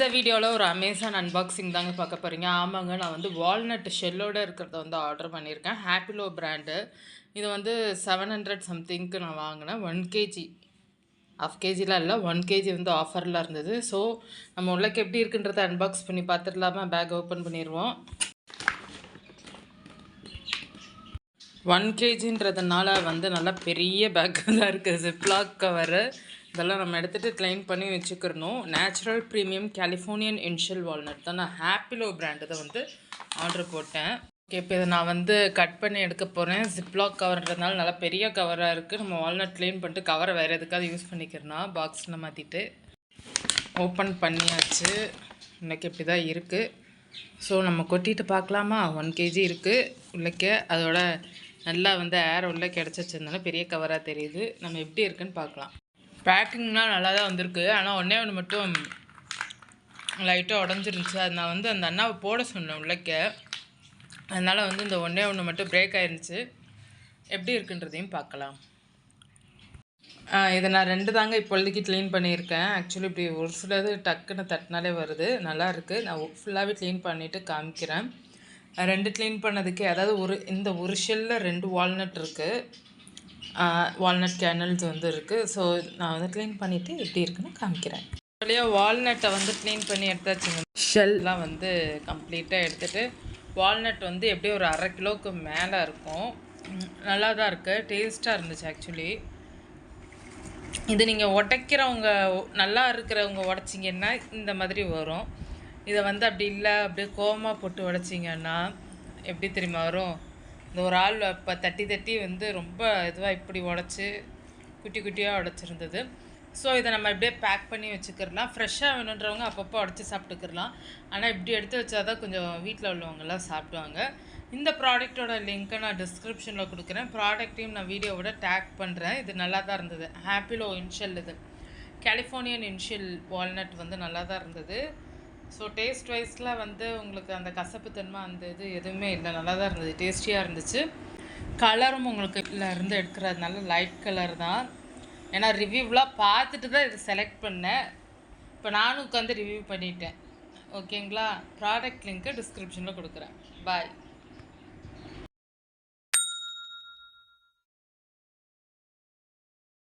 இந்த வீடியோவில் ஒரு அமேசான் அன்பாக்சிங் தாங்க பார்க்க போகிறீங்க. ஆமாங்க, நான் வந்து வால்நட் ஷெல்லோடு இருக்கிறத வந்து ஆர்டர் பண்ணியிருக்கேன். ஹாப்பிலோ பிராண்டு. இது வந்து 700 சம்திங்க்கு நான் வாங்கினேன். 1 கேஜி, ½ கேஜிலாம் இல்லை, 1 கேஜி வந்து ஆஃபரில் இருந்தது. ஸோ நம்ம உள்ளக்கு எப்படி இருக்குன்றதை அன்பாக்ஸ் பண்ணி பார்த்துடலாமா? பேக் ஓப்பன் பண்ணிடுவோம். 1 கேஜின்றதுனால வந்து நல்லா பெரிய பேக்காக தான் இருக்குது. ஜிப்லாக் கவரு இதெல்லாம் நம்ம எடுத்துகிட்டு க்ளைன் பண்ணி வச்சுக்கிறணும். Natural premium Californian initial walnut தான். நான் ஹாப்பிலோ பிராண்டு தான் வந்து ஆர்டர் போட்டேன். ஓகே, இப்போ இதை நான் வந்து கட் பண்ணி எடுக்க போகிறேன். ஜிப்லாக் கவர்ன்றதுனால நல்லா பெரிய கவராக இருக்குது. நம்ம வால்நட் க்ளீன் பண்ணிட்டு கவரை வேறு எதுக்காவது யூஸ் பண்ணிக்கிறோம். பாக்ஸில் மாற்றிட்டு ஓப்பன் பண்ணியாச்சு. இன்றைக்கி இப்படி தான் இருக்குது. ஸோ நம்ம கொட்டிட்டு பார்க்கலாமா? 1 கேஜி இருக்குது உள்ளக்க. அதோட நல்லா வந்து ஏர் உள்ளே கிடச்சிச்சிருந்தால பெரிய கவராக தெரியுது. நம்ம எப்படி இருக்குன்னு பார்க்கலாம். பேக்கிங்லாம் நல்லா தான் வந்திருக்கு. ஆனால் ஒன்று மட்டும் லைட்டாக உடஞ்சிருந்துச்சு. அது நான் வந்து அந்த அண்ணாவை போட சொன்னேன் உள்ளக்க. அதனால் வந்து இந்த ஒன்று மட்டும் பிரேக் ஆயிருந்துச்சு. எப்படி இருக்குன்றதையும் பார்க்கலாம். இதை நான் 2 தாங்க இப்பொழுதைக்கு க்ளீன் பண்ணியிருக்கேன். ஆக்சுவலி இப்படி ஒரு சிலது டக்குன்னு தட்டினாலே வருது. நல்லா இருக்குது. நான் ஃபுல்லாகவே க்ளீன் பண்ணிவிட்டு காமிக்கிறேன். 2 க்ளீன் பண்ணதுக்கே, அதாவது இந்த ஒரு ஷெல்லில் 2 வால்நட் இருக்குது. வால்நட் கேனல்ஸ் வந்து இருக்குது. ஸோ நான் வந்து க்ளீன் பண்ணிவிட்டு எப்படி இருக்குன்னு காமிக்கிறேன். வழியாக வால்நட்டை வந்து க்ளீன் பண்ணி எடுத்தாச்சுங்க. ஷெல்லாம் வந்து கம்ப்ளீட்டாக எடுத்துகிட்டு, வால்நட் வந்து எப்படியும் ஒரு ½ கிலோவுக்கு மேலே இருக்கும். நல்லா தான் இருக்குது. டேஸ்ட்டாக இருந்துச்சு ஆக்சுவலி. இது நீங்கள் உடைக்கிறவங்க, நல்லா இருக்கிறவங்க உடைச்சிங்கன்னா இந்த மாதிரி வரும். இதை வந்து அப்படி இல்லை, அப்படியே கோவமாக போட்டு உடைச்சிங்கன்னா எப்படி தெரியுமா வரும்? இந்த ஒரு ஆள் இப்போ தட்டி வந்து ரொம்ப இதுவாக இப்படி உடச்சி குட்டி குட்டியாக உடச்சிருந்தது. ஸோ இதை நம்ம இப்படியே பேக் பண்ணி வச்சுக்கிறலாம். ஃப்ரெஷ்ஷாக வேணுன்றவங்க அப்பப்போ உடச்சி சாப்பிட்டுக்கிறலாம். ஆனால் இப்படி எடுத்து வச்சா தான் கொஞ்சம் வீட்டில் உள்ளவங்கெல்லாம் சாப்பிடுவாங்க. இந்த ப்ராடக்ட்டோட லிங்க்கை நான் டிஸ்கிரிப்ஷனில் கொடுக்குறேன். ப்ராடக்ட்டையும் நான் வீடியோவோட டேக் பண்ணுறேன். இது நல்லா தான் இருந்தது. ஹாப்பிலோ இன்ஷியல், இது கலிஃபோர்னியன் இன்ஷியல் வால்நட் வந்து நல்லா தான் இருந்தது. ஸோ டேஸ்ட் வைஸில் வந்து உங்களுக்கு அந்த கசப்புத்தன்மை அந்த இது எதுவுமே இல்லை. நல்லா தான் இருந்தது. டேஸ்டியாக இருந்துச்சு. கலரும் உங்களுக்கு இருந்து எடுக்கிறதுனால லைட் கலர் தான். ஏன்னா ரிவ்யூவெலாம் பார்த்துட்டு தான் இது செலக்ட் பண்ணேன். இப்போ நானும் உட்காந்து ரிவ்யூ பண்ணிட்டேன். ஓகேங்களா? ப்ராடக்ட் லிங்க்கு டிஸ்கிரிப்ஷனில் கொடுக்குறேன். பாய்.